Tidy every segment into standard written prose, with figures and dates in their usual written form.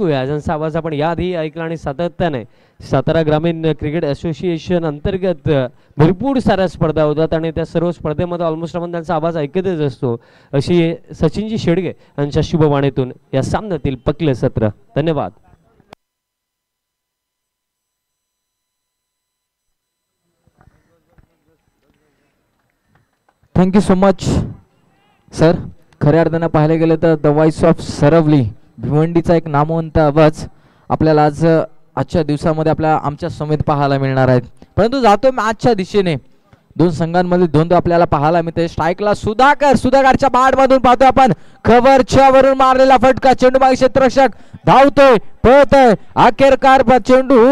ऐकूया ज्यांचा आवाज आपण याआधी ऐकला आणि सातत्याने सातारा ग्रामीण क्रिकेट असोसिएशन अंतर्गत भरपूर साऱ्या स्पर्धा होतात आणि त्या सर्व स्पर्धेमध्ये ऑलमोस्ट आपण त्यांचा आवाज ऐकतच असतो. अशी सचिनजी शेडगे यांच्या शुभवाणीतून या सामन्यातील पहिले सत्र. धन्यवाद. Thank you so much sir. खऱ्या अर्थानं पाहायला गेलं तर द व्हॉइस ऑफ सरवली भिवंडीचा एक नामवंत आवाज आपल्याला आज आजच्या दिवसामध्ये आमच्या समेत पाहायला मिळणार आहेत. परंतु जातो मॅचच्या दिशेने. दोन संघांमध्ये द्वंद्व आपल्याला पाहायला मिळते. स्ट्राईकला सुधाकरच्या बॅटमधून पाहतोय आपण कव्हरच्या वरून मारलेला फटका. चेंडू मागे क्षेत्ररक्षक धावतोय पळतोय अखेरकार चेंडू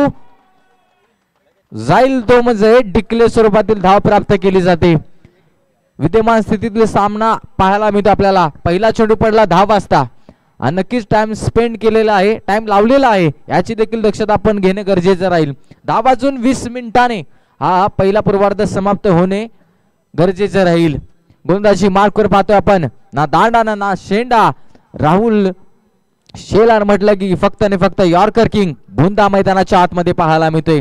जाईल तो म्हणजे डिक्लेअर स्वरूपातील धाव प्राप्त केली जाते. विद्यमान स्थितीतील सामना पाहायला मिळतो आपल्याला. पहिला चेंडू पडला 10 वाजता आणि नक्कीच टाइम स्पेंड केलेला आहे, टाइम लावलेला आहे, याची देखील दक्षता आपण घेणे गरजेचं राहील. 10 वाजून 20 मिनिटांनी हा पहिला पूर्वार्ध समाप्त होणे गरजेचं राहील. गोलंदाजी मार्कवर पाहतोय आपण. ना दांडा ना शेंडा. राहुल शेलार म्हटलं की फक्त आणि फक्त यॉर्कर किंग भुंदा मैदानाच्या आतमध्ये पाहायला मिळतोय.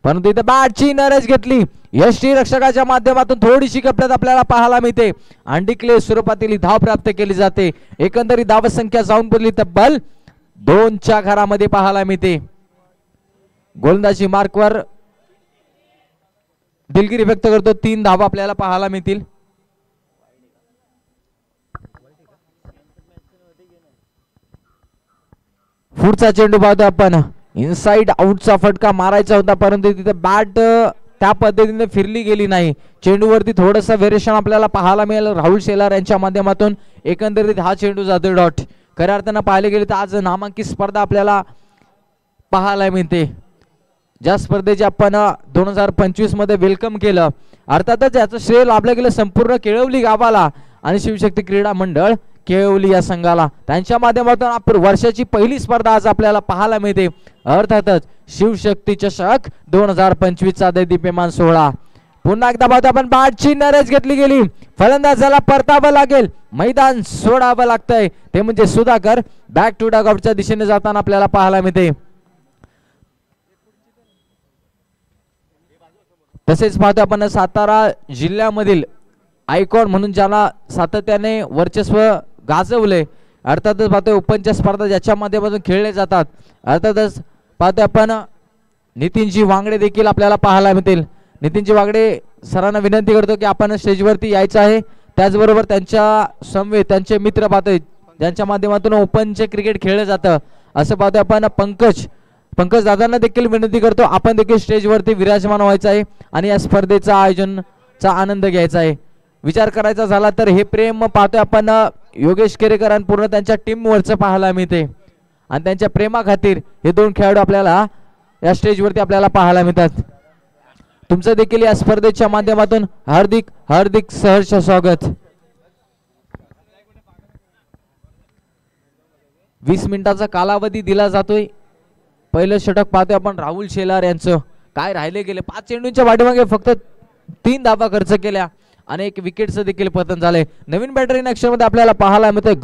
परंतु इथे बॅटची नरज घेतली. यष्टी रक्षकाच्या माध्यमातून थोडीशी गफलत आपल्याला पाहायला मिळते आणि डिक्लेअर स्वरूपातील धाव प्राप्त केली जाते. एकंदरीत धावसंख्या जाऊन पडली तब्बल 2च्या घरामध्ये पाहायला मिळते. गोलंदाजी मार्कवर दिलगिरी व्यक्त करतो. 3 धावा आपल्याला पाहायला मिळतील. पुढचा चेंडू पाहतो आपण. इनसाइड आउटचा फटका मारायचा होता परंतु तिथे बॅट त्या पद्धतीने फिरली गेली नाही. चेंडूवरती थोडंसं व्हेरिएशन आपल्याला पाहायला मिळेल राहुल शेलार यांच्या माध्यमातून. एकंदरीत हा चेंडू जातो डॉट. खऱ्या अर्थानं पाहिले गेले तर आज नामांकित स्पर्धा आपल्याला पाहायला मिळते. ज्या स्पर्धेचे आपण 2025 मध्ये वेलकम केलं. अर्थातच याचं श्रेय लाभलं गेलं संपूर्ण केळवली गावाला आणि शिवशक्ती क्रीडा मंडळ केळवली या संघाला. त्यांच्या माध्यमातून आपण वर्षाची पहिली स्पर्धा आज आपल्याला पाहायला मिळते. अर्थातच शिवशक्ती चषक 2025 चा दैदिप्यमान सोहळा. पुन्हा एकदा पाहतो आपण बॅटची नरज घेतली गेली. फलंदाजाला परतावं लागेल, मैदान सोडावं लागतंय. ते म्हणजे सुधाकर बॅक टू डगआउटच्या दिशेने जाताना आपल्याला पाहायला मिळते. तसेच पाहतो आपण सातारा जिल्ह्यामधील आयकॉन म्हणून ज्याला सातत्याने वर्चस्व गाजवले. अर्थातच पाहतोय ओपनच्या स्पर्धा ज्याच्या माध्यमातून खेळले जातात. अर्थातच पाहतोय आपण नितीनजी वांगडे देखील आपल्याला पाहायला मिळतील. नितीनजी वांगडे सरांना विनंती करतो की आपण स्टेजवरती यायचं आहे. त्याचबरोबर त्यांच्या समवेत त्यांचे मित्र पाहतोय ज्यांच्या माध्यमातून ओपनचे क्रिकेट खेळलं जातं असं पाहतोय आपण. पंकज दादांना देखील विनंती करतो आपण देखील स्टेजवरती विराजमान व्हायचं आहे आणि या स्पर्धेचा आयोजनचा आनंद घ्यायचा आहे. विचार करायचा झाला तर हे प्रेम पाहतोय आपण योगेश केरेकर आणि पूर्ण त्यांच्या टीम वरचं पाहायला मिळते आणि त्यांच्या प्रेमा खातीर हे 2 खेळाडू आपल्याला या स्टेजवरती आपल्याला पाहायला मिळतात. तुमचं देखील या स्पर्धेच्या माध्यमातून हार्दिक हार्दिक सहर्ष स्वागत. 20 मिनिटाचा कालावधी दिला जातोय. पहिलं षटक पाहतोय आपण राहुल शेलार यांचं. काय राहिले गेले 5 चेंडूंच्या पाठीमागे फक्त 3 धावा खर्च केल्या आणि 1 विकेटचं देखील पतन झालंय. नवीन बॅटर इन ऍक्शन मध्ये आपल्याला पाहायला मिळतोय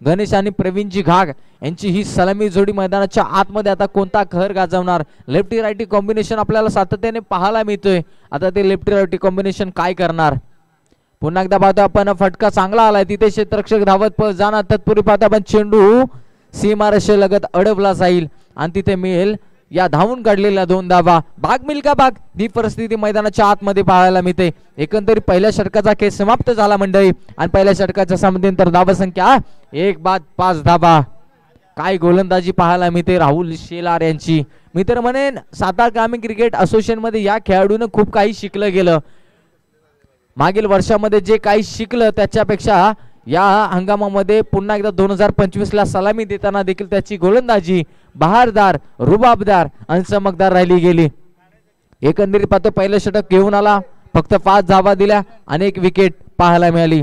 गणेश आणि प्रवीणजी घाग यांची ही सलामी जोडी मैदानाच्या आतमध्ये आता कोणता कहर गाजवणार. लेफ्टी राईटी कॉम्बिनेशन आपल्याला सातत्याने पाहायला मिळतोय. आता ते लेफ्टी राईटी कॉम्बिनेशन काय करणार. पुन्हा एकदा पाहतो आपण फटका चांगला आलाय. तिथे क्षेत्ररक्षक धावत जाणार. तत्पूर्वी पाहतो आपण चेंडू सीमारेषेलगत अडवला जाईल आणि तिथे मिळेल या धावून काढलेल्या 2 धावा. भाग मिल का भाग ही परिस्थिती मैदानाच्या आतमध्ये पाहायला मिळते. एकंदरीत पहिल्या षटकाचा खेळ समाप्त झाला मंडळी आणि पहिल्या षटकाच्या समाप्तीनंतर धावा संख्या 1 बाद 5 धावा. काय गोलंदाजी पाहायला मिळते राहुल शेलार यांची. मी तर म्हणेन सातारा ग्रामीण क्रिकेट असोसिएशन मध्ये या खेळाडूने खूप काही शिकलं गेलं. मागील वर्षामध्ये जे काही शिकलं त्याच्यापेक्षा या हंगामामध्ये पुन्हा एकदा 2025 ला सलामी देताना देखील त्याची गोलंदाजी बहारदार रुबाबदार आणि चमकदार राहिली गेली. एकंदरीत पाहतो पहिलं षटक घेऊन आला. फक्त 5 धावा दिल्या आणि 1 विकेट पाहायला मिळाली.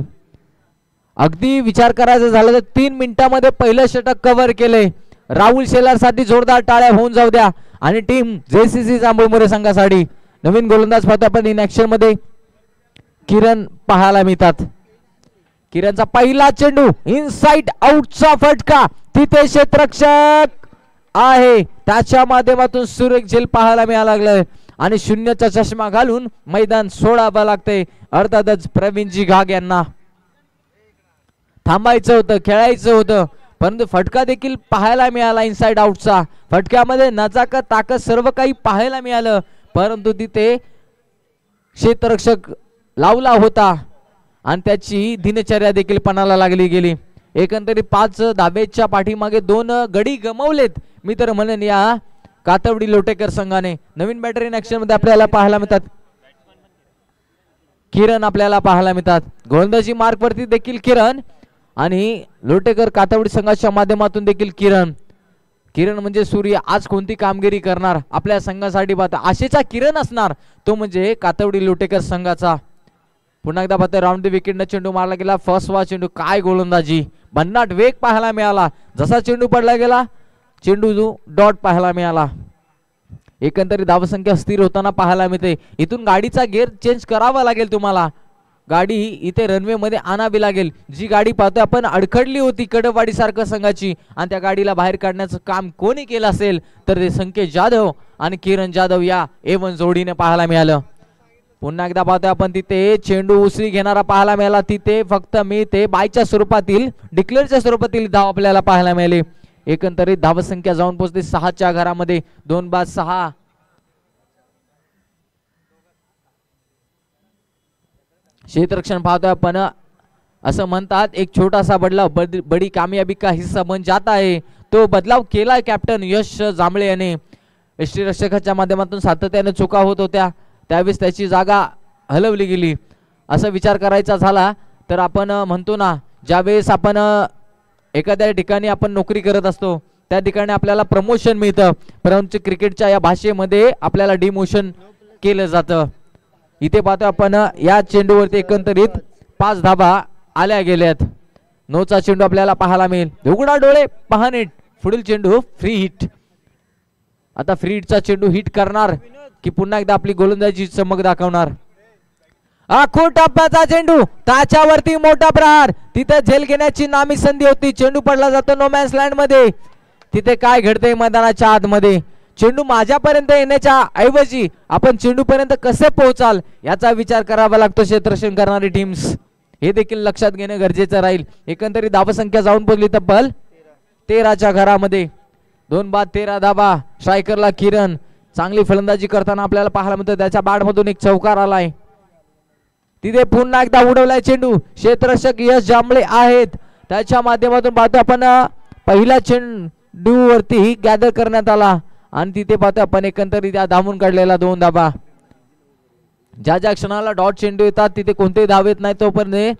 अगदी विचार करायचा झाला तर 3 मिनिटांमध्ये पहिलं षटक कव्हर केले. राहुल शेलार साठी जोरदार टाळ्या होऊन जाऊ द्या आणि टीम JCC जांभूळमोरे संघासाठी नवीन गोलंदाज पाहतो आपण इन ऍक्शन मध्ये किरण पाहायला मिळतात. किरणचा पहिला चेंडू इनसाइड आउटचा फटका. तिथे क्षेत्ररक्षक आहे त्याच्या माध्यमातून सुरेख झेल पाहायला मिळायला लागलाय आणि शून्याचा चष्मा घालून मैदान सोडावं लागतंय. अर्थातच प्रवीणजी घाग यांना थांबायचं होतं, खेळायचं होतं, परंतु फटका देखील पाहायला मिळाला. इनसाइड आउटचा फटक्यामध्ये नजाकत ताकद सर्व काही पाहायला मिळालं, परंतु तिथे क्षेत्ररक्षक लावला होता आणि त्याची दिनचर्या देखील पणाला लागली गेली. एकंदरीत 5 धाब्याच्या पाठीमागे 2 गडी गमावलेत. मी तर म्हणेन या कातवडी लोटेकर संघाने. नवीन बॅटरी इन ऍक्शन मध्ये आपल्याला पाहायला मिळतात किरण, आपल्याला पाहायला मिळतात गोलंदाजी मार्क वरती देखील किरण आणि लोटेकर कातवडी संघाच्या माध्यमातून देखील किरण. किरण म्हणजे सूर्य आज कोणती कामगिरी करणार आपल्या संघासाठी पाहता आशेचा किरण असणार तो म्हणजे कातवडी लोटेकर संघाचा. पुन्हा एकदा पाहता राऊंड द विकेट न चेंडू मारला गेला. फर्स्ट वा चेंडू, काय गोलंदाजी, भन्नाट वेग पाहायला मिळाला. जसा चेंडू पडला गेला चेंडू डॉट पाहायला मिळाला. एकंदरीत धावसंख्या स्थिर होताना पाहायला मिळते. इथून गाडीचा गिअर चेंज करावा लागेल तुम्हाला. गाडी इथे रनवे मध्ये आणावी लागेल. जी गाडी पाहतोय आपण अडखडली होती कडवाडी सारखं संघाची आणि त्या गाडीला बाहेर काढण्याचं काम कोणी केलं असेल तर ते संकेत जाधव आणि किरण जाधव या A1 जोडीने पाहायला मिळालं. पुन्हा एकदा पाहतोय आपण तिथे चेंडू उसरी घेणारा पाहायला मिळाला. तिथे फक्त मी ते बायच्या स्वरूपातील डिक्लेअरच्या स्वरूपातील धाव आपल्याला पाहायला मिळाली. एकंदरीत धावसंख्या जाऊन पोहोचते 6च्या घरामध्ये. 2 बाद 6. क्षेत्ररक्षण पाहतोय आपण. असं म्हणतात एक छोटासा बदलाव बड़ी कामयाबी का हिस्सा बन जाता है. तो बदलाव केला कॅप्टन यश जांभळे याने. यष्टीरक्षकाच्या माध्यमातून सातत्याने चुका होत होत्या, त्यावेळेस त्याची जागा हलवली गेली. असा विचार करायचा झाला तर आपण म्हणतो ना, ज्यावेळेस आपण एखाद्या ठिकाणी आपण नोकरी करत असतो त्या ठिकाणी आपल्याला प्रमोशन मिळतं, परंतु क्रिकेटच्या या भाषेमध्ये आपल्याला डिमोशन केलं जातं. इथे पाहतो आपण या चेंडूवरती एकंदरीत 5 धाबा आल्या गेल्यात. 9चा चेंडू आपल्याला पाहायला मिळेल. उघडा डोळे पहा नीट. पुढील चेंडू फ्री हिट. आता फ्री हिटचा चेंडू हिट करणार की पुन्हा एकदा आपली गोलंदाजी चमक दाखवणार. आखो टप्प्याचा चेंडू, त्याच्यावरती मोठा प्रहार. तिथे झेल घेण्याची नामी संधी होती. चेंडू पडला जातो नो मॅन्स लँड मध्ये. तिथे काय घडतंय मैदानाच्या आतमध्ये. चेंडू माझ्यापर्यंत येण्याच्या ऐवजी आपण चेंडू पर्यंत कसे पोहोचाल याचा विचार करावा लागतो क्षेत्ररक्षण करणारी टीम्स. हे देखील लक्षात घेणं गरजेचं राहील. एकंदरीत धावसंख्या जाऊन पोहोचली तब्बल 13च्या घरामध्ये. 2 बाद 13 धाबा. स्ट्रायकरला किरण चांगली फलंदाजी करताना आपल्याला पाहायला मिळतं. त्याच्या बॅटमधून एक चौकार आलाय. तिथे पुन्हा एकदा उडवलाय चेंडू. क्षेत्ररक्षक यश जांभळे आहेत, त्याच्या माध्यमातून पाहतो आपण पहिल्या चेंडू वरती गॅदर करण्यात आला आणि तिथे पाहतो आपण एकंदरीत धावून काढलेला 2 धाबा. ज्या ज्या क्षणाला डॉट चेंडू येतात तिथे कोणतेही धाव येत नाही तोपर्यंत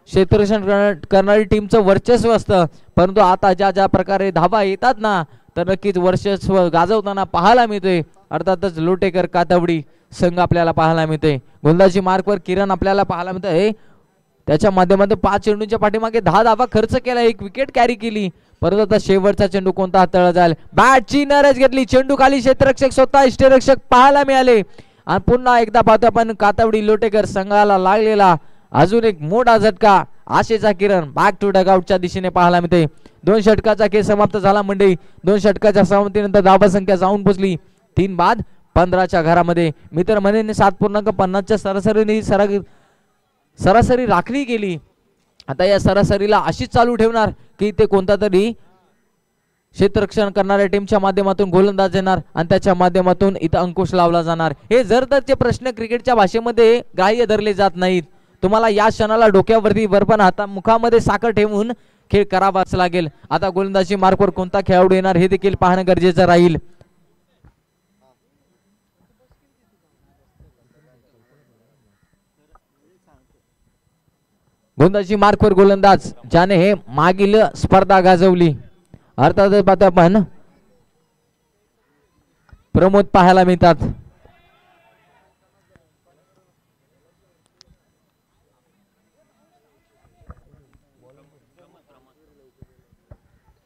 क्षेत्ररक्षण करणारी टीमचं वर्चस्व असतं, परंतु आता ज्या ज्या प्रकारे धाबा येतात ना तर नक्कीच वर्चस्व गाजवताना पाहायला मिळतोय. अर्थातच लोटेकर कातवडी संघ आपल्याला पाहायला मिळतोय. गोलंदाजी मार्कवर किरण आपल्याला पाहायला मिळतंय. त्याच्या माध्यमातून 5 चेंडूंच्या पाठीमागे 10 धावा खर्च केला, 1 विकेट कॅरी केली, परंतु आता शेवटचा चेंडू कोणता हाताळला जाईल. बॅटची नरज घेतली, चेंडू खाली. क्षेत्ररक्षक स्वतः इष्टरक्षक पाहायला मिळाले आणि पुन्हा एकदा पाहतो आपण कातवडी लोटेकर संघाला लागलेला अजून एक मोठा झटका. आशेचा किरण बॅक टू डगआउटच्या दिशेने पाहायला मिळते. 2 षटकाचा खेळ समाप्त झाला मंडळी. 2 षटकाच्या समाप्तीनंतर धावा संख्या जाऊन पोहोचली 3 बाद 15च्या घरामध्ये. मी तर म्हणेन 7.50च्या सरासरीने सरासरी राखली गेली. आता या सरासरीला अशीच चालू ठेवणार की ते कोणता तरी क्षेत्ररक्षण करणाऱ्या टीमच्या माध्यमातून गोलंदाज येणार आणि त्याच्या माध्यमातून इथं अंकुश लावला जाणार. हे जर तरचे प्रश्न क्रिकेटच्या भाषेमध्ये ग्राह्य धरले जात नाहीत. तुम्हाला या क्षणाला डोक्यावरती वरपण हाता मुखामध्ये साखर ठेवून खेळ करावाच लागेल. आता गोलंदाजी मार्कवर कोणता खेळाडू येणार हे देखील पाहणं गरजेचं राहील. गोलंदाजी मार्कवर गोलंदाज ज्याने हे मागील स्पर्धा गाजवली अर्थातच पाहतो आपण प्रमोद पाहायला मिळतात.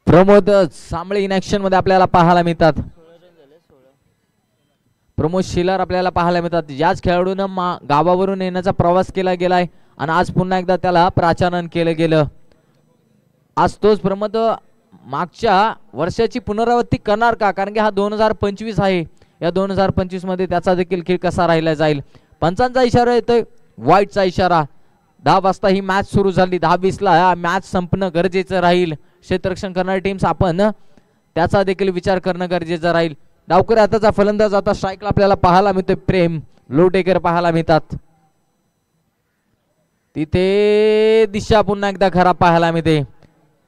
प्रमोद सामळे इन ऍक्शन मध्ये आपल्याला पाहायला मिळतात. प्रमोद शिलार आपल्याला पाहायला मिळतात. याच खेळाडूंना गावावरून येण्याचा प्रवास केला गेलाय आणि आज पुन्हा एकदा त्याला प्राचारण केलं गेलं. आज तोच प्रमोद मागच्या वर्षाची पुनरावृत्ती करणार का, कारण की हा 2025 आहे. या 2025 मध्ये त्याचा देखील खेळ कसा राहिला जाईल. पंचांचा इशारा येतोय, वाईटचा इशारा. 10 वाजता ही मॅच सुरू झाली, 10:20 मॅच संपणं गरजेचं राहील. क्षेत्ररक्षण करणारी टीम्स आपण त्याचा देखील विचार करणं गरजेचं राहील. डावकरी हाताचा फलंदाज आता स्ट्राईकला आपल्याला पाहायला मिळतोय. प्रेम लोटेकर पाहायला मिळतात. तिथे दिशा पुन्हा एकदा खराब पाहायला मिळते.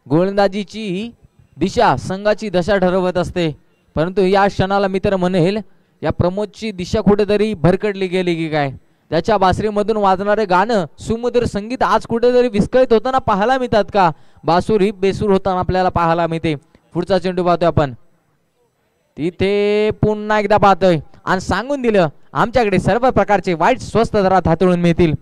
गोलंदाजीची दिशा संघाची दशा ठरवत असते, परंतु या क्षणाला मी तर म्हणेल या प्रमोदची दिशा कुठेतरी भरकडली गेली की काय. त्याच्या बासरीमधून वाजणारे गाणं सुमधुर संगीत आज कुठेतरी विस्कळीत होताना पाहायला मिळतात का. बासूर ही बेसूर होताना आपल्याला पाहायला मिळते. पुढचा चेंडू पाहतोय आपण. तिथे पुन्हा एकदा पाहतोय आणि सांगून दिलं आमच्याकडे सर्व प्रकारचे वाईट स्वस्त दरात हाताळून मिळतील.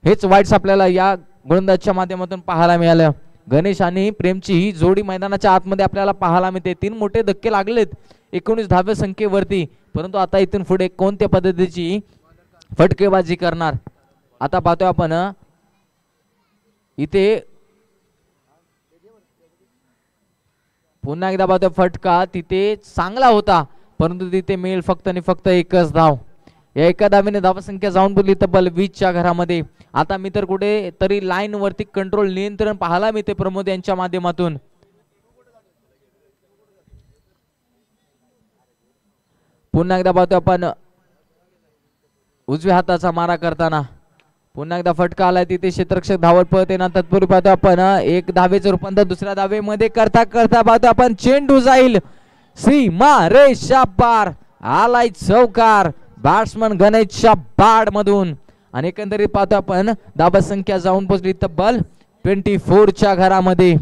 हेच वाईट्स आपल्याला या गोलंदाजच्या माध्यमातून पाहायला मिळालं. गणेश आणि प्रेमची ही जोडी मैदानाच्या आतमध्ये आपल्याला पाहायला मिळते. 3 मोठे धक्के लागलेत 19 धाव्या संख्येवरती, परंतु आता इथून पुढे कोणत्या पद्धतीची फटकेबाजी करणार. आता पाहतोय आपण इथे पुन्हा एकदा पाहतोय फटका तिथे चांगला होता, परंतु तिथे मिळेल फक्त आणि फक्त एकच धाव. या एका धावेने धावसंख्या जाऊन बोलली तब्बल 20च्या घरामध्ये. आता मी तर कुठे तरी लाईन वरती कंट्रोल नियंत्रण पाहायला मिळते प्रमोद यांच्या माध्यमातून. पुन्हा एकदा पाहतो आपण उजव्या हाताचा मारा करताना पुन्हा एकदा फटका आलाय. तिथे क्षेत्ररक्षक धावत पळते ना. तत्पूर्वी पाहतो आपण एक धावेचं रूपांतर दुसऱ्या धावेमध्ये करता करता पाहतो आपण चेंडू जाईल सीमा रेषा पार. आलाय चौकार बॅट्समन गणेशच्या बॅट मधून आणि एकंदरीत पाहतो आपण धावा संख्या जाऊन पोहोचली तब्बल 24च्या घरामध्ये.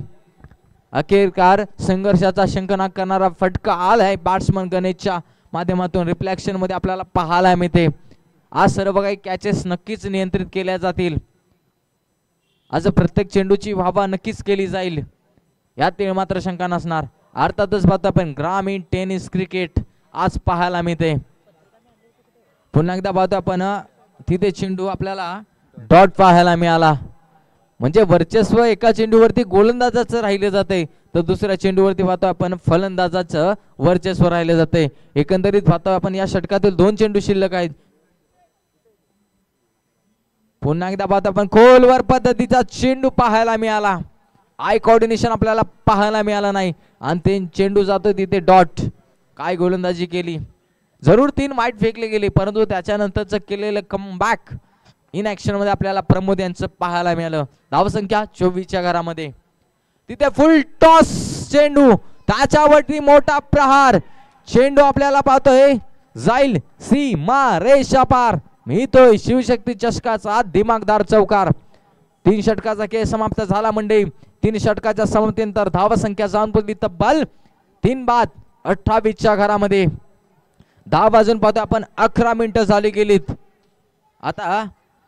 अखेरकार संघर्षाचा शंखनाद करणारा फटका आलाय बॅट्समन गणेशच्या माध्यमातून. रिफ्लेक्शन मध्ये आपल्याला पाहायला मिळते. आज सर्व काही कॅचेस नक्कीच नियंत्रित केल्या जातील. आज प्रत्येक चेंडूची वाहवा नक्कीच केली जाईल, यात मात्र शंका नसणार. अर्थातच पाहतो आपण ग्रामीण टेनिस क्रिकेट आज पाहायला मिळते. पुन्हा एकदा पाहतो आपण तिथे चेंडू आपल्याला डॉट पाहायला मिळाला, म्हणजे वर्चस्व एका चेंडूवरती गोलंदाजाचं राहिले जाते तर दुसऱ्या चेंडूवरती पाहतो आपण फलंदाजाचं वर्चस्व राहिले जाते. एकंदरीत पाहतो आपण या षटकातील 2 चेंडू शिल्लक आहेत. पुन्हा एकदा पाहतो आपण खोलवर पद्धतीचा चेंडू पाहायला मिळाला. आय कोऑर्डिनेशन आपल्याला पाहायला मिळालं नाही आणि ते चेंडू जातो तिथे डॉट. काय गोलंदाजी केली. जरूर 3 वाईट फेकले गेले, परंतु त्याच्यानंतरच केलेलं कमबॅक इन ऍक्शन मध्ये आपल्याला प्रमोद यांचं पाहायला मिळालं. धावसंख्या 24च्या घरामध्ये. तिथे फुल टॉस चेंडू, त्याच्यावरती मोठा प्रहार. चेंडू आपल्याला पाहतोय जाईल सीमा रेषा पार. मिळतोय शिवशक्ती चषकाचा दिमागदार चौकार. 3 षटकाचा खेळ समाप्त झाला मंडळी. 3 षटकाच्या समाप्तीनंतर धावसंख्या जाऊन पोहोचली तब्बल 3 बाद 28च्या घरामध्ये. 10 वाजून पाहतो आपण 11 मिनिटं झाली गेलीत. आता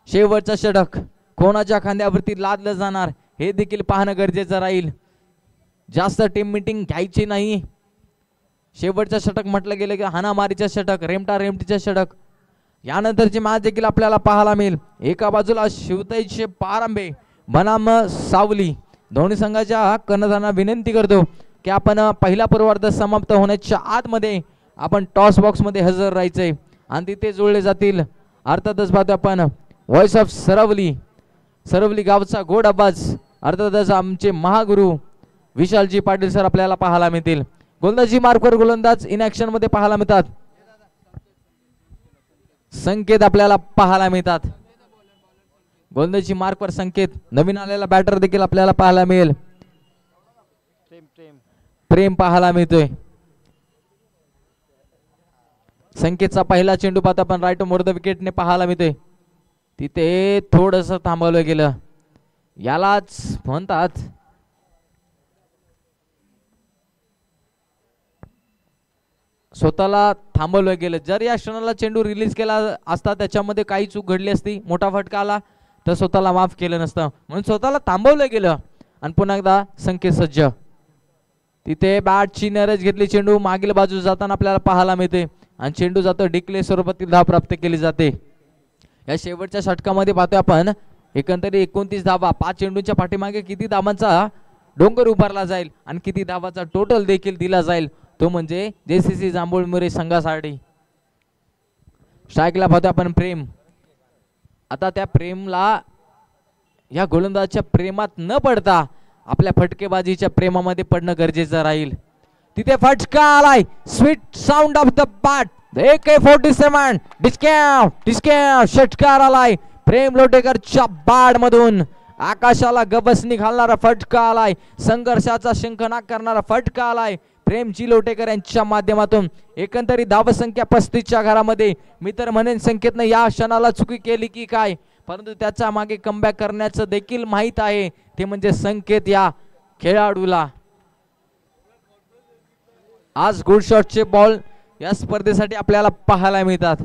शेवटचं षटक कोणाच्या खांद्यावरती लादलं जाणार हे देखील पाहणं गरजेचं राहील. जास्त टीम मीटिंग घ्यायची नाही. शेवटचं षटक म्हटलं गेलं की हाणामारीचं षटक, रेमटा रेमटीचं षटक. यानंतरची मॅच देखील आपल्याला पाहायला मिळेल. एका बाजूला शिवताईचे पारंबे बनाम सावली. दोन्ही संघाच्या कर्णधारांना विनंती करतो की आपण पहिला पूर्वार्ध समाप्त होण्याच्या आतमध्ये आपण टॉस बॉक्स मध्ये हजर राहायचंय आणि तिथे जोडले जातील. अर्थातच पाहतो आपण व्हॉइस ऑफ सरवली गावचा गोड आवाज. अर्थातच आमचे महागुरु विशालजी पाटील सर आपल्याला पाहायला मिळतील. गोलंदाजी मार्कवर गोलंदाज इन ऍक्शन मध्ये पाहायला मिळतात. संकेत आपल्याला पाहायला मिळतात. गोलंदाजी मार्कवर संकेत. नवीन आलेला बॅटर देखील आपल्याला पाहायला मिळेल. प्रेम पाहायला मिळतोय. संकेतचा पहिला चेंडू पाहता आपण राईट मोर द विकेटने पाहायला मिळतोय. तिथे थोडस थांबवलं गेलं. यालाच म्हणतात स्वतःला थांबवलं गेलं. जर या क्षणाला चेंडू रिलीज केला असता त्याच्यामध्ये काही चूक घडली असती, मोठा फटका आला तर स्वतःला माफ केलं नसतं, म्हणून स्वतःला थांबवलं गेलं. आणि पुन्हा एकदा संकेत सज्ज. तिथे बॅटची नरज घेतली. चेंडू मागील बाजू जाताना आपल्याला पाहायला मिळते आणि चेंडू जातो डिक्ले स्वरूपातील धाव प्राप्त केली जाते. या शेवटच्या षटकामध्ये पाहतोय आपण एकंदरीत 29 धावा. 5 चेंडूंच्या पाठीमागे किती धावांचा डोंगर उभारला जाईल आणि किती धावाचा टोटल देखील दिला जाईल तो म्हणजे JCC जांभूळमुरे संघासाठी. स्ट्राईकला पाहतो आपण प्रेम. आता त्या प्रेमला या गोलंदाजच्या प्रेमात न पडता आपल्या फटकेबाजीच्या प्रेमामध्ये पडणं गरजेचं राहील. तिथे फटका आलाय. Sweet sound of the bat. AK-47 डिस्कॅव डिस्कॅव षटकार आलाय प्रेम लोटेकरच्या बॅट मधून. आकाशाला गबसनी घालणारा फटका आलाय. संघर्षाचा शंखनाद करणारा फटका आलाय प्रेमजी लोटेकर यांच्या माध्यमातून. एकंदरीत धावसंख्या 35च्या घरामध्ये. मी तर म्हणेन संकेतनं या क्षणाला चुकी केली की काय, परंतु त्याच्या मागे कमबॅक करण्याचं देखील माहित आहे. ते म्हणजे संकेत या खेळाडूला. आज गुड शॉटचे बॉल या स्पर्धेसाठी आपल्याला पाहायला मिळतात.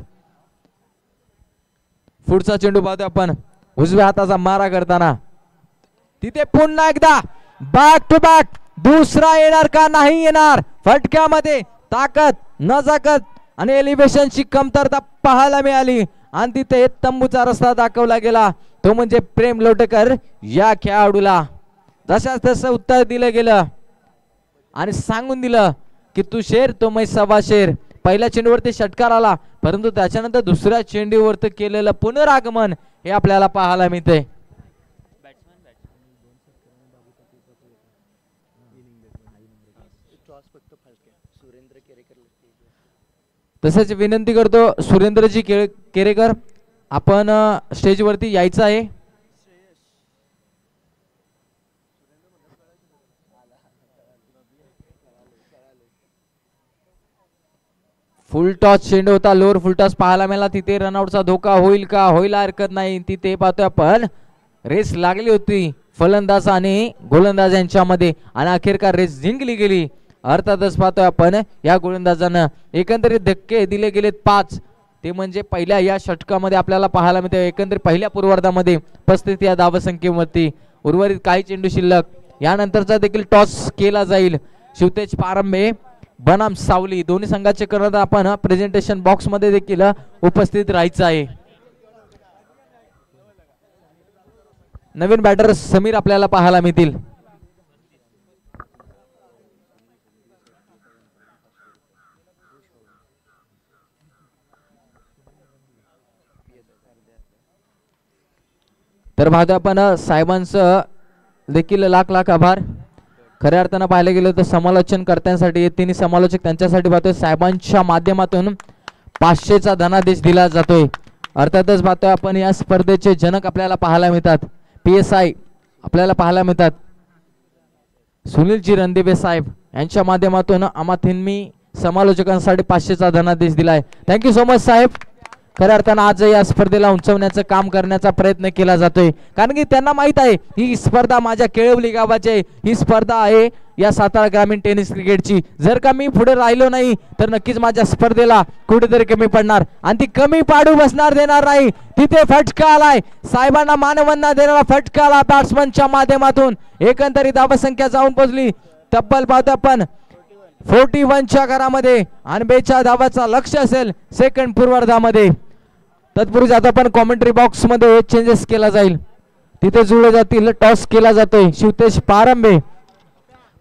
पुढचा चेंडू पाहतो आपण उजव्या हाताचा मारा करताना. तिथे पुन्हा एकदा बॅक टू बॅक. दुसरा येणार का नाही येणार. फटक्यामध्ये ताकद नजाकत आणि एलिव्हेशनची कमतरता पाहायला मिळाली आणि तिथे तंबूचा रस्ता दाखवला गेला तो म्हणजे प्रेम लोटेकर या खेळाडूला. जशाच तसं उत्तर दिलं गेलं आणि सांगून दिलं की तू शेर तो मै सवा शेर. पहिल्या चेंडूवरती षटकार आला परंतु त्याच्यानंतर दुसऱ्या चेंडूवरती केलेलं पुनरागमन हे आपल्याला पाहायला मिळते. तसेच विनंती करतो सुरेंद्रजी केरेकर आपण स्टेजवरती यायचं आहे. फुल टॉस चेंडू होता. लोअर फुल टॉस पाहायला मिळाला. तिथे रनआउटचा धोका होईल का, होईल हरकत नाही. तिथे पाहतोय आपण रेस लागली होती फलंदाज आणि गोलंदाज यांच्यामध्ये आणि अखेरकार रेस जिंकली गेली. अर्थातच पाहतोय आपण या गोलंदाजानं एकंदरीत धक्के दिले गेलेत 5. ते म्हणजे पहिल्या या षटकामध्ये आपल्याला पाहायला मिळते. एकंदरीत पहिल्या पूर्वार्धामध्ये 35 या धावसंख्येवरती. उर्वरित काही चेंडू शिल्लक. यानंतरचा देखील टॉस केला जाईल. शिवतेज पारंबे बनाम सावली दोन्ही संघाचे कर्णधार आपण प्रेझेंटेशन बॉक्स मध्ये देखील उपस्थित राहायचं आहे. नवीन बॅटर समीर आपल्याला पाहायला मिळतील. तर पाहतो आपण साहेबांचं देखील लाख लाख आभार. खऱ्या अर्थानं पाहायला गेलं तर समालोचन करत्यांसाठी तिन्ही समालोचक त्यांच्यासाठी पाहतोय साहेबांच्या माध्यमातून 500चा धनादेश दिला जातोय. अर्थातच पाहतोय आपण या स्पर्धेचे जनक आपल्याला पाहायला मिळतात. PSI आपल्याला पाहायला मिळतात सुनीलजी रणदिवे साहेब यांच्या माध्यमातून आम्हा तिन्ही समालोचकांसाठी 500चा धनादेश दिलाय. थँक्यू सो मच साहेब. खऱ्या अर्थानं आज या स्पर्धेला उंचवण्याचं काम करण्याचा प्रयत्न केला जातोय कारण की त्यांना माहित आहे ही स्पर्धा माझ्या केळवली गावाची आहे. ही स्पर्धा आहे या सातारा ग्रामीण टेनिस क्रिकेटची. जर का मी पुढे राहिलो नाही तर नक्कीच माझ्या स्पर्धेला कुठेतरी कमी पडणार आणि ती कमी पाडू बसणार देणार नाही. तिथे फटका आलाय. साहेबांना मानवंदना देणारा फटका आला बॅट्समनच्या माध्यमातून. एकंदरीत धावसंख्या जाऊन पोहोचली तब्बल पाहतो आपण 41च्या घरामध्ये आणि 42 धावाचा लक्ष असेल सेकंड पूर्वार्धामध्ये. तत्पूर्वी आता पण कॉमेंट्री बॉक्स मध्ये चेंजेस केला जाईल. तिथे जुळले जातील. टॉस केला जातोय. शिवतेज पारंबे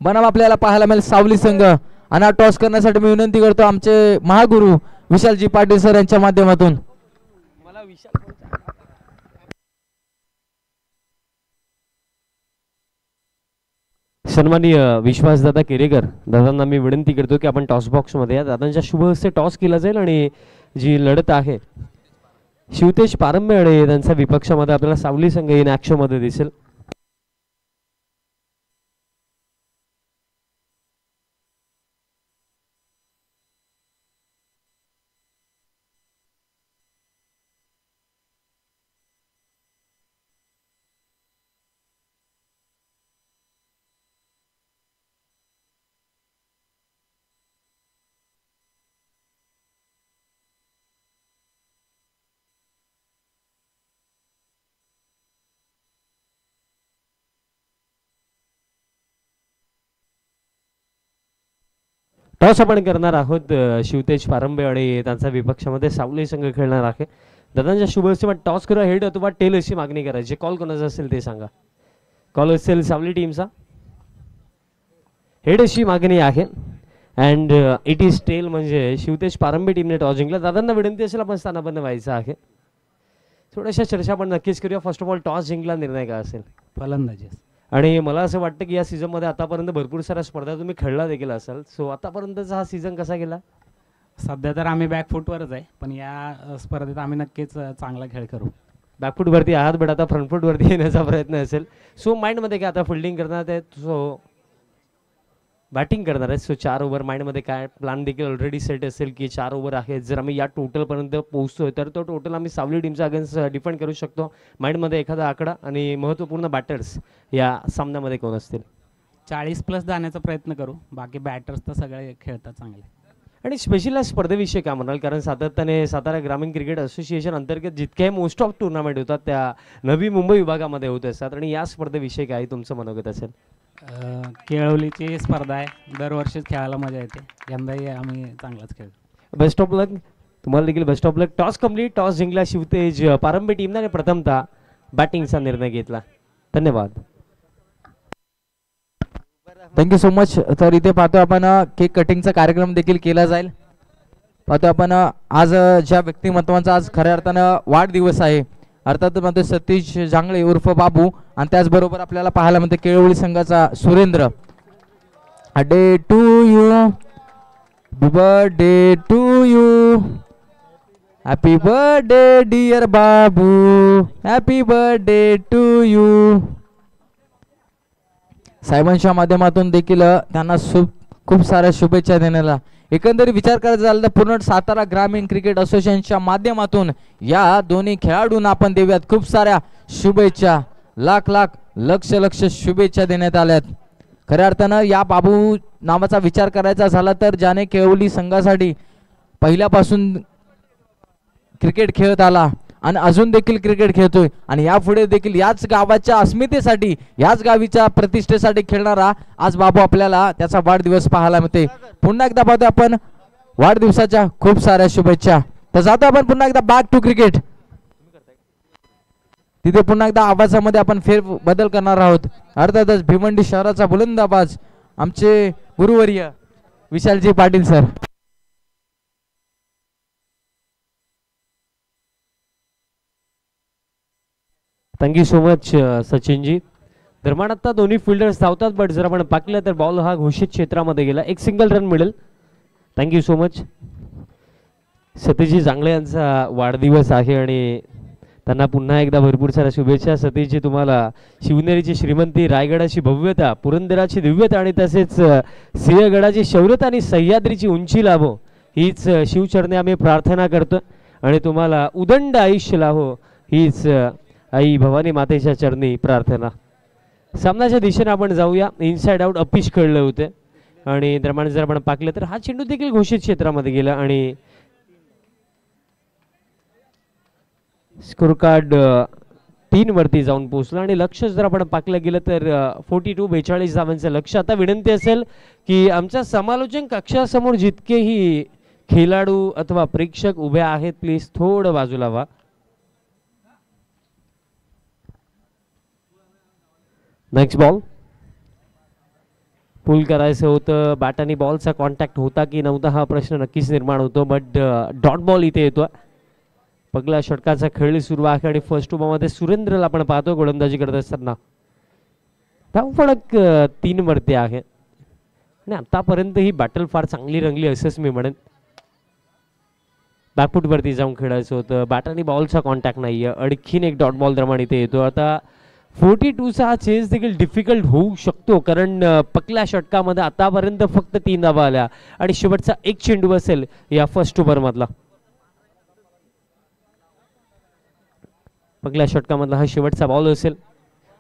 बनाम आपल्याला पाहायला मिळेल सावली संघ आणि हा टॉस करण्यासाठी मी विनंती करतो आमचे महागुरु विशालजी पाटील सर यांच्या माध्यमातून. सन्माननीय विश्वासदादा केरेकर दादांना मी विनंती करतो की आपण टॉस बॉक्स मध्ये या. दादांच्या शुभ हस्ते टॉस केला जाईल आणि जी लढत आहे शिवतेज पारंबे आणि त्यांच्या विपक्षामध्ये आपल्याला सावली संघ इन ऍक्शन मध्ये दिसेल. टॉस आपण करणार आहोत. शिवतेज पारंबे आणि त्यांचा विपक्षामध्ये सावली संघ खेळणार आहे. दादांच्या शुभ हस्ते टॉस करा हेड अथवा टेल अशी मागणी करायची. कॉल कोणाचा असेल ते सांगा. कॉल असेल सावली टीमचा. हेड अशी मागणी आहे अँड इट इज टेल म्हणजे शिवतेज पारंबी टीमने टॉस जिंकला. दादांना विनंती असेल आपण स्थानापन्न व्हायचं आहे. थोड्याशा चर्चा आपण नक्कीच करूया. फर्स्ट ऑफ ऑल टॉस जिंकला, निर्णय काय असेल? फलंदाजी. आणि मला असं वाटतं की या सीझनमध्ये आतापर्यंत भरपूर साऱ्या स्पर्धा तुम्ही खेळला देखील असाल. सो आतापर्यंतचा हा सीझन कसा गेला? सध्या तर आम्ही बॅकफूटवरच आहे, पण या स्पर्धेत आम्ही नक्कीच चांगला खेळ करू. बॅकफूटवरती आहात बट आता फ्रंटफूटवरती येण्याचा प्रयत्न असेल. सो माइंडमध्ये काय आता फिल्डिंग करणार आहेत, सो बॅटिंग करणार आहेत. सो 4 ओव्हर माइंडमध्ये काय प्लॅन देखील ऑलरेडी सेट असेल की 4 ओव्हर आहेत. जर आम्ही या टोटलपर्यंत पोहोचतोय तर तो टोटल आम्ही सावली टीमचा अगेन्स्ट डिफेंड करू शकतो. माइंडमध्ये एखादा आकडा आणि महत्त्वपूर्ण बॅटर्स या सामन्यामध्ये कोण असतील? 40+ जाण्याचा प्रयत्न करू. बाकी बॅटर्स तर सगळे खेळतात चांगले. आणि स्पेशल या स्पर्धेविषयी काय म्हणाल? कारण सातत्याने सातारा ग्रामीण क्रिकेट असोसिएशन अंतर्गत जितक्याही मोस्ट ऑफ टुर्नामेंट होतात त्या नवी मुंबई विभागामध्ये होत असतात आणि या स्पर्धेविषयी काय तुमचं मनोगत असेल? केळवलीची स्पर्धा आहे, दरवर्षीच खेळायला मजा येते. यंदाही आम्ही चांगलाच खेळतो. बेस्ट ऑफ लक, तुम्हाला देखील best of luck. Toss complete, toss जिंकला शिवतेज पारंबी टीमने प्रथमतः बॅटिंगचा निर्णय घेतला. धन्यवाद. Thank you so much. तर इथे पाहतो आपण केक कटिंगचा कार्यक्रम देखील केला जाईल. पाहतो आपण आज ज्या व्यक्तिमत्वाचा आज खऱ्या अर्थानं वाढदिवस आहे, अर्थात म्हणतो सतीश जांगळे उर्फ बाबू, आणि त्याचबरोबर आपल्याला पाहायला म्हणते केळवली संघाचा Surendra. Day to you, birthday to you, happy birthday dear Babu, happy birthday to you. साहेबांच्या माध्यमातून देखील त्यांना खूप साऱ्या शुभेच्छा देण्याला. एकंदरीत विचार करायचा झाला तर पूर्ण सातारा ग्रामीण क्रिकेट असोसिएशनच्या माध्यमातून या दोन्ही खेळाडूंना आपण देऊयात खूप साऱ्या शुभेच्छा. लाख लाख लक्ष लक्ष शुभेच्छा देण्यात आल्यात. खऱ्या अर्थानं या बाबू नावाचा विचार करायचा झाला तर ज्याने केळवली संघासाठी पहिल्यापासून क्रिकेट खेळत आला आणि अजून देखील क्रिकेट खेळतोय आणि यापुढे देखील याच गावाच्या अस्मितेसाठी, याच गावीच्या प्रतिष्ठेसाठी खेळणारा आज बाबू आपल्याला त्याचा वाढदिवस पाहायला मिळते. पुन्हा एकदा पाहतो आपण वाढदिवसाच्या खूप साऱ्या शुभेच्छा. तर जातो आपण पुन्हा एकदा बॅक टू क्रिकेट. तिथे पुन्हा एकदा आवाजामध्ये आपण फेर बदल करणार आहोत. अर्थातच भिवंडी शहराचा बुलंदाबाज आमचे गुरुवर्य Vishalji Patil sir. Thank you so much Sachinji. दरम्यान आता दोन्ही फिल्डर्स धावतात बट जर आपण पाहिलं तर बॉल हा घोषित क्षेत्रामध्ये गेला. एक सिंगल रन मिळेल. Thank you so much. Satishji Jangale यांचा वाढदिवस आहे आणि त्यांना पुन्हा एकदा भरपूर साऱ्या शुभेच्छा. सतीशजी तुम्हाला शिवनेरीची श्रीमंती, रायगडाची भव्यता, पुरंदराची दिव्यता आणि तसेच सिंहगडाची शौर्यता आणि सह्याद्रीची उंची लाभो हीच शिवचरणे आम्ही प्रार्थना करतो आणि तुम्हाला उदंड आयुष्य लाभो हीच आई भवानी मातेच्या चरणी प्रार्थना. सामन्याच्या दिशेने आपण जाऊया. इनसाइड आउट अपिच खेळले होते आणि दरम्यान जर आपण पाहिलं तर हा चेंडू देखील घोषित क्षेत्रामध्ये गेला आणि स्कोर कार्ड 3 वरती जाऊन पोहोचला आणि लक्ष जर आपण पाहिलं गेलं तर 42 धावांचं लक्ष. आता विनंती असेल की आमच्या समालोचन कक्षासमोर जितकेही खेळाडू अथवा प्रेक्षक उभे आहेत प्लीज थोडं बाजूला व्हा. नेक्स्ट बॉल पुल करायचं होतं. बॅट आणि बॉलचा कॉन्टॅक्ट होता की नव्हता हा प्रश्न नक्कीच निर्माण होतो बट डॉट बॉल इथे येतो. पहिल्या षटकाचा खेळ सुरू आहे आणि फर्स्ट ओव्हरमध्ये सुरेंद्रला आपण पाहतो गोलंदाजी करत असताना. धावफलक 3 वरती आहे आणि आतापर्यंत ही बॅटल फार चांगली रंगली असंच मी म्हणेन. बॅकफूट वरती जाऊन खेळायचं होतं. बॅट आणि बॉलचा कॉन्टॅक्ट नाहीये. आणखीन एक डॉट बॉल दरम्यान इथे येतो. आता 42चा हा चेस देखील डिफिकल्ट होऊ शकतो कारण पहिल्या षटकामध्ये आतापर्यंत फक्त 3 धावा आल्या आणि शेवटचा एक चेंडू असेल या फर्स्ट ओव्हर मधला. पहिल्या षटकामधला हा शेवटचा बॉल असेल.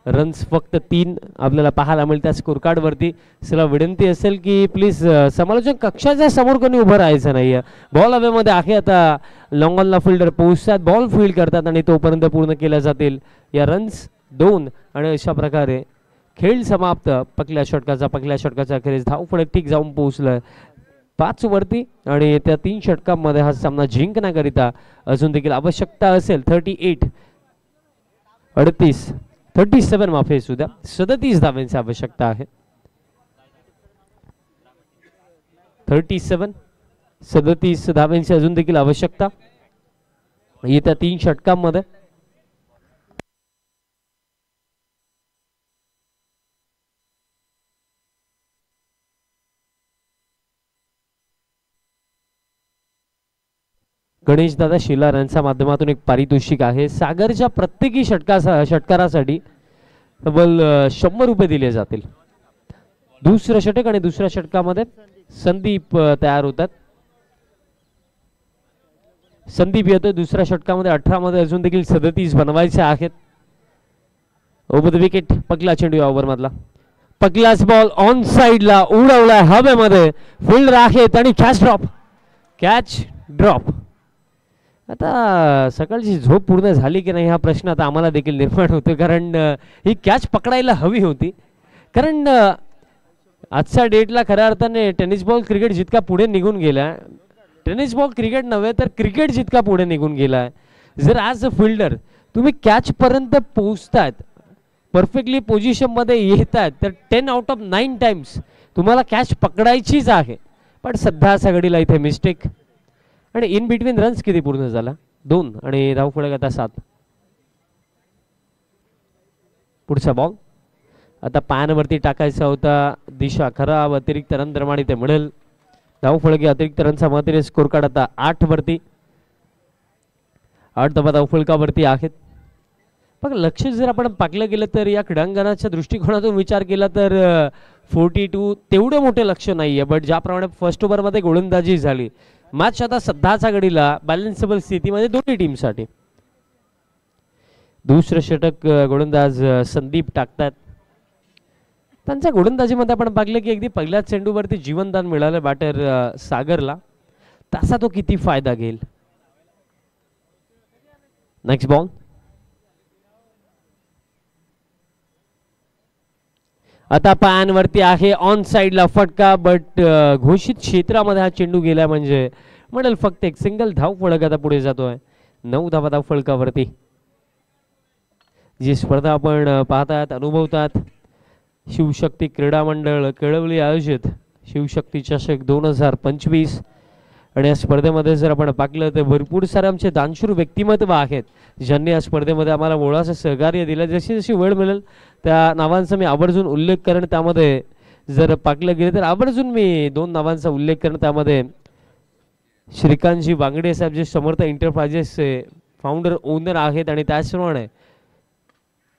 रन्स फक्त 3 आपल्याला पाहायला मिळतात स्कोर कार्ड वरती. चला विनंती असेल की प्लीज समालोचन कक्षाच्या समोर कोणी उभं राहायचं नाहीये. बॉल हवेमध्ये आहे. आता लॉंग ऑनला फिल्डर पोहोचतात, बॉल फील्ड करतात आणि तोपर्यंत पूर्ण केल्या जातील या रन्स 2 आणि अशा प्रकारे खेळ समाप्त. पहिल्या षटकाचा अखेरीस धावफलक ठीक जाऊन पोहोचलं 5 वरती आणि त्या 3 षटकांमध्ये हा सामना जिंकण्याकरिता अजून देखील आवश्यकता असेल 37 माफी सुद्धा 37 धावांची आवश्यकता आहे. 37 धावांची अजून देखील आवश्यकता येत्या 3 षटकांमध्ये. गणेश दादा शिलार यांच्या माध्यमातून एक पारितोषिक आहे. सागरच्या प्रत्येकी षटकारासाठी तब्बल 100 रुपये दिले जातील. दुसरं षटक आणि दुसऱ्या षटकामध्ये संदीप तयार होतात. संदीप येतोय दुसऱ्या षटकामध्ये. 18 मध्ये अजून देखील 37 बनवायचे आहेत. ओव्हर द विकेट पगला चेंडू या ओव्हर मधला. पगलाच बॉल ऑन साइडला उडवलाय हवेमध्ये. फिल्डर आहेत आणि कॅच ड्रॉप. आता सकाळची झोप पूर्ण झाली की नाही हा प्रश्न आता आम्हाला देखील निर्माण होतो, कारण ही कॅच पकडायला हवी होती. कारण आजच्या डेटला खऱ्या अर्थाने टेनिस बॉल क्रिकेट जितका पुढे निघून गेला, टेनिस बॉल क्रिकेट नव्हे तर क्रिकेट जितका पुढे निघून गेलाय, जर ॲज अ फिल्डर तुम्ही कॅच पर्यंत पोहोचतायत, परफेक्टली पोझिशन मध्ये येतात, तर 10 आउट ऑफ 9 टाइम्स तुम्हाला कॅच पकडायचीच आहे. पण सध्या घडीला इथे मिस्टेक. आणि इन बिटवीन रन्स किती पूर्ण झाला? 2 आणि धावफलक आता 7. पुढचा बॉल आता पॅनवरती टाकायचा होता. दिशा खराब. अतिरिक्त रन प्रमाणे ते मिळेल. धावफलक अतिरिक्त रनचा महत्त्वाचा स्कोर कार्ड आता 8 वरती. 8 धावा धावफलकावरती आहेत. पण लक्ष जर आपण पाकलं गेलं तर या क्रीडांगणाच्या दृष्टिकोनातून विचार केला तर 42 तेवढे मोठे लक्ष नाहीये. बट ज्याप्रमाणे फर्स्ट ओव्हरमध्ये गोलंदाजी झाली, मॅच आता सध्याच्या घडीला बॅलन्सेबल स्थितीमध्ये दोन्ही टीमसाठी. दुसरं षटक गोलंदाज संदीप टाकतात. त्यांच्या गोलंदाजीमध्ये आपण पाहिलं की अगदी पहिल्याच चेंडूवरती जीवनदान मिळालं बॅटर सागरला. तसा तो किती फायदा घेईल. नेक्स्ट बॉल आता पॅनवरती आहे. ऑन साइडला फटका, बट घोषित क्षेत्रामध्ये हा चेंडू गेला म्हणजे म्हणेल फक्त एक सिंगल धाव फलक आता पुढे जातोय. 9 धावा धाव फलकावरती. जी स्पर्धा आपण पाहतात अनुभवतात, शिवशक्ती क्रीडा मंडळ केळवली आयोजित शिवशक्ती चषक 2025. आणि या स्पर्धेमध्ये जर आपण पाहिलं तर भरपूर सारे आमचे दानशूर व्यक्तिमत्व आहेत ज्यांनी या स्पर्धेमध्ये आम्हाला मोलाचं सहकार्य दिलं. जशी जशी वेळ मिळेल त्या नावांचा मी आवर्जून उल्लेख करण. त्यामध्ये जर पाकलं गेले तर आवर्जून मी 2 नावांचा उल्लेख करण. त्यामध्ये श्रीकांतजी वांगडे साहेब जे समर्थ एंटरप्राइजेसचे फाउंडर ओनर आहेत, आणि त्याचप्रमाणे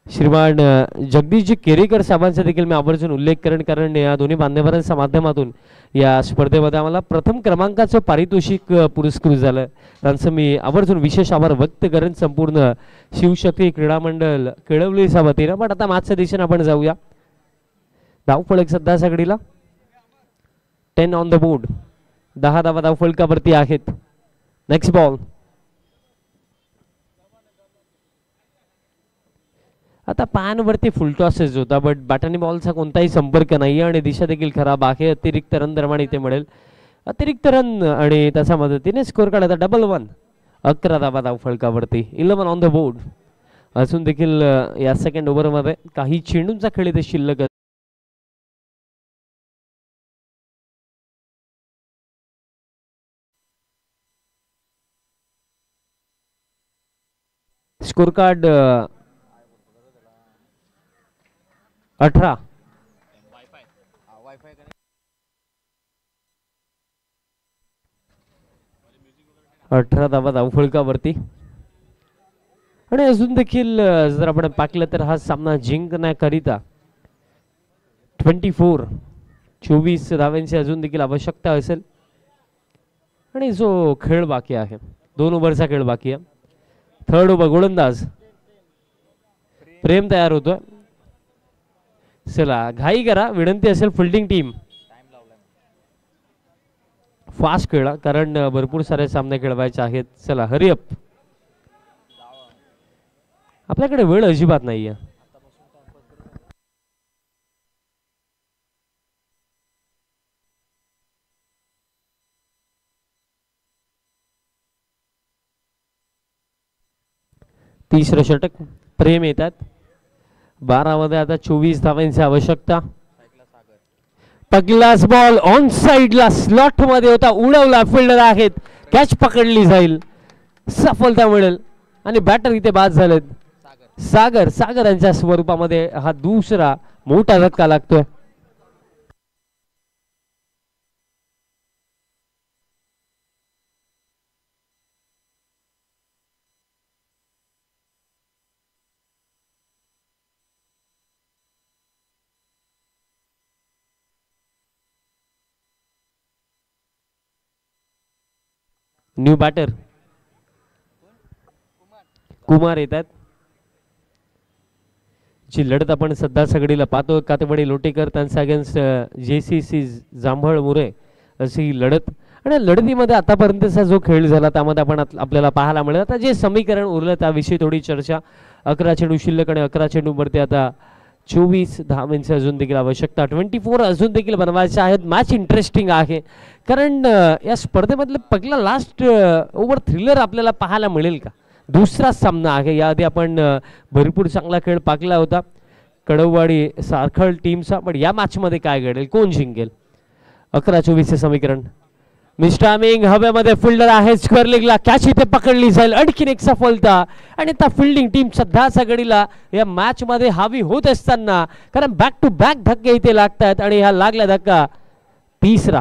श्रीमान जगदीशजी केरेकर साहेबांचा देखील मी आवर्जून उल्लेख करेन, कारण या दोन्ही मान्यवरांच्या माध्यमातून या स्पर्धेमध्ये आम्हाला प्रथम क्रमांकाचं पारितोषिक पुरस्कृत झालं. त्यांचं मी आवर्जून विशेष आभार व्यक्त करेन संपूर्ण शिवशक्ती क्रीडा मंडळ केळवलीच्या वतीनं. पण आता मॅचच्या दिशेने आपण जाऊया. धावफलक सध्या सगळीला 10 ऑन द बोर्ड. 10 धावा धावफलकावरती आहेत. नेक्स्ट बॉल आता पॅनवरती फुलटॉसेस होता, बट बॅटानी बॉलचा कोणताही संपर्क नाही आणि दिशा देखील खराब आहे. अतिरिक्त रन दरम्यान इथे मिळेल. अतिरिक्त रन आणि त्याच्या मदतीने स्कोर काढायचा 11. 11 धावा धावफलकावरती. 11 ऑन द बोर्ड. अजून देखील या सेकंड ओव्हरमध्ये काही चेंडूंचा खेळ इथे शिल्लक. Score card 18. 18 धावा धावफलकावरती. आणि अजून देखील जर आपण पाहिलं तर हा सामना जिंकण्याकरिता 24 धाव्यांची अजून देखील आवश्यकता असेल. आणि जो खेळ बाकी आहे, 2 ओव्हरचा खेळ बाकी आहे. थर्ड ओव्हर गोलंदाज प्रेम तयार होतोय. चला घाई करा, विनंती असेल फिल्डिंग टीम फास्ट खेळा, कारण भरपूर सारे सामने खेळवायचे आहेत. चला हरी अप. आपल्याकडे वेळ अजिबात नाहीये. तिसरं षटक प्रेम येतात. 12 मध्ये आता 24 धावांची आवश्यकता. पगलाच बॉल ऑन साइडला स्लॉट मध्ये होता, उडवला, फिल्डर आहेत, कॅच पकडली जाईल, सफलता मिळेल आणि बॅटर इथे बाद झालेत. सागर यांच्या स्वरूपामध्ये हा दुसरा मोठा धक्का लागतोय. न्यू बॅटर कुमार येतात. जी लढत आपण सध्या सगळीला पाहतो, कातवडी लोटेकर त्यांचा अगेन्स्ट JCC जांभळ मुरे अशी ही लढत. आणि लढतीमध्ये आतापर्यंतचा जो खेळ झाला त्यामध्ये आपण आपल्याला पाहायला मिळेल. आता जे समीकरण उरलं त्याविषयी थोडी चर्चा. 11 चेंडू शिल्लक आणि 11 चेंडूवरती आता 24 धावांची अजून देखील आवश्यकता, 24 अजून देखील बनवायचे आहेत. मॅच इंटरेस्टिंग आहे कारण या स्पर्धेमधलं पहिला लास्ट ओव्हर थ्रिलर आपल्याला पाहायला मिळेल का? दुसरा सामना आहे. याआधी आपण भरपूर चांगला खेळ पाहिला होता कडववाडी सारखळ टीमचा, पण या मॅचमध्ये काय घडेल, कोण जिंकेल? 11-24 समीकरण. मिस्टामिंग हवेमध्ये, फिल्डर आहे स्क्वेअर लेगला, कॅच इथे पकडली जाईल, आणखीन एक सफलता. आणि त्या फिल्डिंग टीम सध्याच्या घडीला या मॅच मध्ये हावी होत असताना, कारण बॅक टू बॅक धक्के इथे लागतात आणि हा लागला धक्का तिसरा.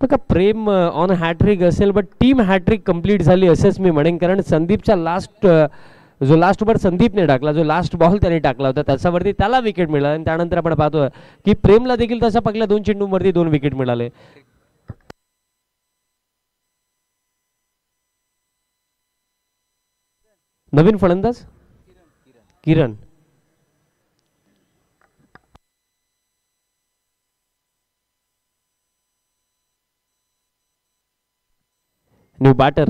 बघा प्रेम ऑन हॅट्रिक असेल, बट टीम हॅट्रिक कंप्लीट झाली असेच मी म्हणेन. कारण संदीपचा लास्ट ओव्हर संदीपने टाकला, जो लास्ट बॉल त्याने टाकला होता त्याच्यावरती त्याला विकेट मिळाला. आणि त्यानंतर आपण पाहतोय की प्रेमला देखील तसा पहिल्या 2 चेंडूंवरती 2 विकेट मिळाले. नवीन फलंदाज किरण. न्यू बॅटर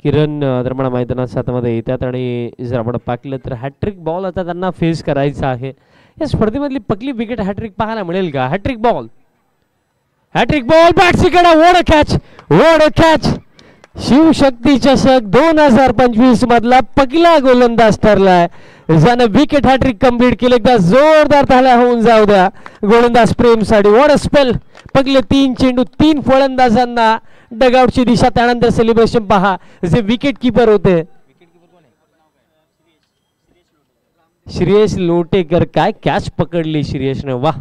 किरण दरम्यान मैदानात हातामध्ये येतात. आणि जर आपण पाहिलं तर हॅट्रिक बॉल आता त्यांना फेस करायचा आहे. या स्पर्धेमधली पहिली विकेट हॅट्रिक पाहायला मिळेल का? हॅट्रिक बॉल बॅट्सकडे, वोड कॅच. शिवशक्ती चषक 2025 मधला पहिला गोलंदाज ठरलाय ज्याने विकेट हॅट्रिक कंप्लीट केले. एकदा जोरदार ताल्या होऊन जाऊ द्या गोलंदाज प्रेमसाठी. What a spell. पहिले 3 चेंडू 3 फलंदाजांना डगआउटची दिशा, त्यानंतर सेलिब्रेशन पहा जे विकेट किपर होते श्रेयस लोटेकर. काय कॅच पकडली श्रेयसने, वा.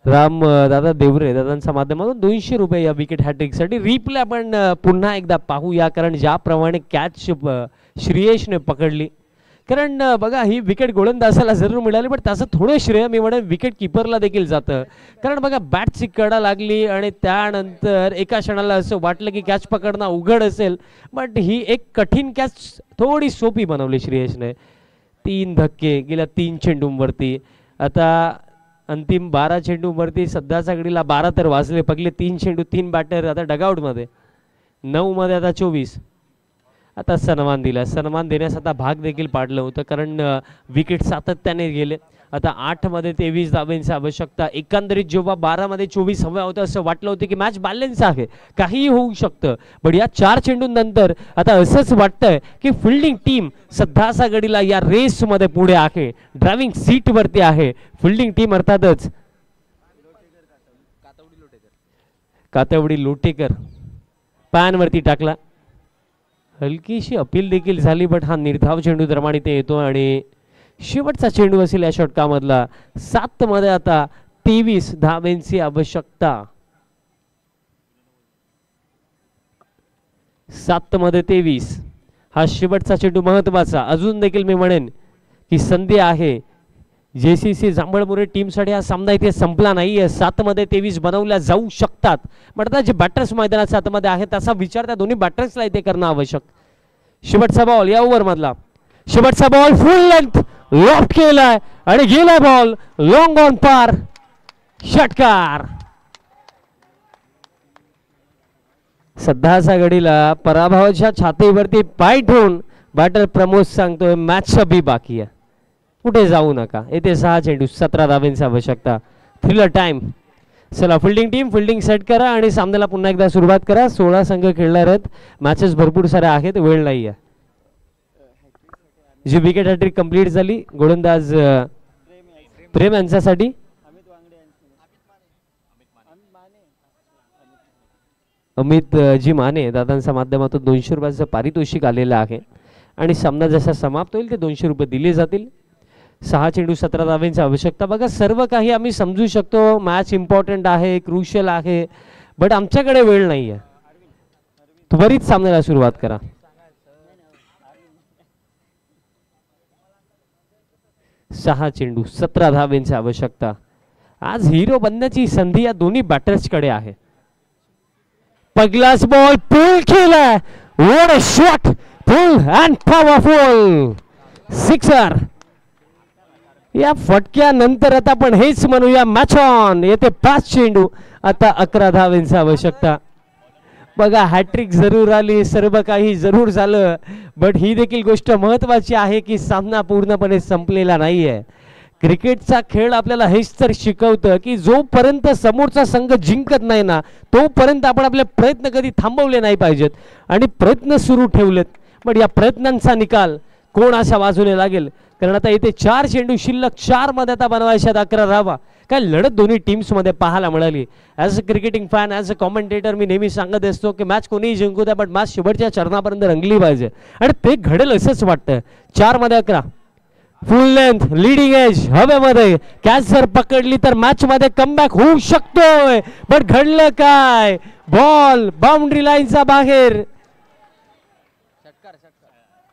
राम दादा देवरे दादांच्या माध्यमातून 200 रुपये या विकेट हॅट्रिक साठी. रिप्ले आपण पुन्हा एकदा पाहूया कारण ज्याप्रमाणे कॅच श्रेयसने पकडली. कारण बघा ही विकेट गोलंदाजाला जरूर मिळाली, पण त्याचं थोडं श्रेय मी म्हणेन विकेट किपरला देखील जातं. कारण बघा बॅटची कडा लागली आणि त्यानंतर एका क्षणाला असं वाटलं की कॅच पकडणं अवघड असेल, बट ही एक कठीण कॅच थोडी सोपी बनवली श्रेयसने. 3 धक्के गेल्या 3 चेंडूंवरती. आता अंतिम 12 चेंडूंवरती सध्याच्या घडीला 12 तर वाजले. पहिले 3 चेंडू 3 बॅटर आता डगआउटमध्ये. 9 मध्ये आता 24. आता सन्मान दिला, सन्मान देण्यास आता भाग देखील पाडलं होतं कारण विकेट सातत्याने गेले. आता 8 मध्ये 23 धावांची आवश्यकता. एकंदरीत जेव्हा 12 मध्ये 24 हव्या होतं असं वाटलं होतं की मॅच बॅलन्स आहे, काहीही होऊ शकतं. पण या 4 चेंडूंनंतर आता असंच वाटतंय की फिल्डिंग टीम सध्याच्या घडीला या रेस मध्ये पुढे आहे, ड्रायव्हिंग सीट वरती आहे. फिल्डिंग टीम अर्थातच कातवडी लोटेकर पॅन वरती टाकला. हलकीशी अपील देखील झाली, बट हा निर्धाव चेंडू दरम्यान इथे येतो आणि शेवटचा चेंडू असेल या षटकामधला. 7 मध्ये आता 23 धावांची आवश्यकता. 7 मध्ये 23 हा शेवटचा चेंडू महत्वाचा. अजून देखील मी म्हणेन की संधी आहे JCC जांभळमुरे टीमसाठी. हा सामना इथे संपला नाहीये. 7 मध्ये 23 बनवल्या जाऊ शकतात, पण आता जे बॅटर्स मैदानात 7 मध्ये आहे त्याचा विचार त्या दोन्ही बॅटर्सला इथे करणं आवश्यक. शेवटचा बॉल या ओव्हर मधला, शेवटचा बॉल फुल लेंथ लॉफ्ट केलाय आणि गेला बॉल लॉंग ऑन पार. षटकार. सध्याच्या घडीला पराभवाच्या छातीवरती पाय ठेवून बॅटर प्रमोद सांगतोय मॅच अभी बाकी आहे, कुठे जाऊ नका. येथे 6 चेंडू 17 धावांची आवश्यकता. Thriller time. चला फिल्डिंग टीम फिल्डिंग सेट करा आणि सामन्याला पुन्हा एकदा सुरुवात करा. 16 संघ खेळणार आहेत. मॅचेस भरपूर साऱ्या आहेत, वेळ नाही आहे. जी विकेट हॅट्रिक कंप्लीट झाली गोलंदाज प्रेम यांच्यासाठी. अमित जी माने दादांच्या माध्यमातून 200 रुपयाचं पारितोषिक आलेलं आहे आणि सामना जसा समाप्त होईल ते 200 रुपये दिले जातील. 6 चेंडू 17 धावांची आवश्यकता. बघा सर्व काही आम्ही समजू शकतो, मॅच इम्पॉर्टंट आहे, क्रुशियल आहे, बट आमच्याकडे वेळ नाही आहे. त्वरित सामन्याला सुरुवात करा. सहा चेंडू 17 धावांची आवश्यकता. आज हिरो बनण्याची संधी या दोन्ही बॅटर्सकडे आहे. पहिलाच बॉल पुल केला. What a shot, pull and powerful sixer. या फटक्यानंतर आता आपण हेच म्हणूया मॅच ऑन. येते 5 चेंडू आता 11 धावांची आवश्यकता. बघा हॅट्रिक जरूर आली, सर्व काही जरूर झालं, बट ही देखील गोष्ट महत्वाची आहे की सामना पूर्णपणे संपलेला नाहीये. क्रिकेटचा खेळ आपल्याला हेच तर शिकवतं की जोपर्यंत समोरचा संघ जिंकत नाही ना तोपर्यंत आपण आपले प्रयत्न कधी थांबवले नाही पाहिजेत आणि प्रयत्न सुरू ठेवलेत. पण या प्रयत्नांचा निकाल कोणाच्या बाजूने लागेल, कारण आता इथे 4 चेंडू शिल्लक, 4 मध्ये आता बनवायच्यात 11 धावा. काय लढत दोन्ही टीम्स मध्ये पाहायला मिळाली. As a cricketing fan, as a commentator मी नेहमी सांगत असतो की मॅच कोणीही जिंकू द्या, बट मॅच शेवटच्या चरणापर्यंत रंगली पाहिजे आणि ते घडेल असंच वाटतं. 4 मध्ये 11, फुल लेंथ, लीडिंग एज हवेमध्ये. कॅच जर पकडली तर मॅच मध्ये कमबॅक होऊ शकतोय, बट घडलं काय, बॉल बाउंड्री लाईनचा बाहेर,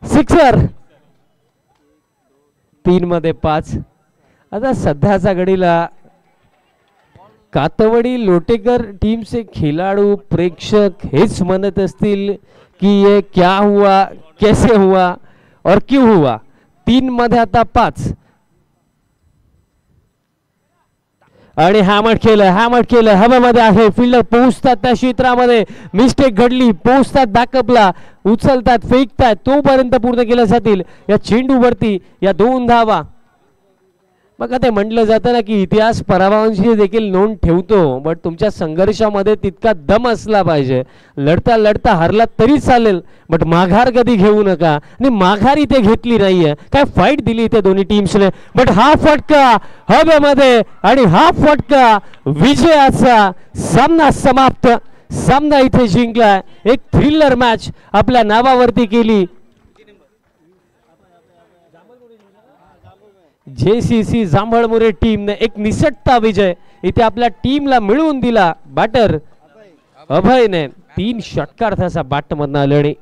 सिक्सर. 3 मध्ये 5. आता सध्याच्या घडीला कातवडी लोटेकर टीमचे खिलाडू प्रेक्षक हेच म्हणत असतील की ये क्या हुआ, कैसे हुआ और क्यों हुआ. 3 मध्ये आता 5 आणि हॅमट केलं हवेमध्ये आहे. फिल्डर पोहोचतात त्या क्षेत्रामध्ये, मिस्टेक घडली, पोहोचतात बॅकअपला, उचलतात, फेकतात, तोपर्यंत पूर्ण केल्या जातील. या चेंडूवरती या 2 धावा. बघा ते म्हटलं जातं ना की इतिहास पराभवांची देखील नोंद ठेवतो, बट तुमच्या संघर्षामध्ये तितका दम असला पाहिजे. लढता लढता हरला तरी चालेल, बट माघार कधी घेऊ नका. आणि माघार इथे घेतली नाहीये. काय फाईट दिली इथे दोन्ही टीम्सने, बट हा फटका हवेमध्ये आणि हा फटका विजयाचा. सामना समाप्त. सामना इथे जिंकलाय. एक थ्रिलर मॅच आपल्या नावावरती केली. JCC जांभळमुरे टीमने एक निसटता विजय इथे आपल्या टीमला मिळवून दिला. बॅटर अभयने 3 षटकार त्याचा बॅटमधनं आले आणि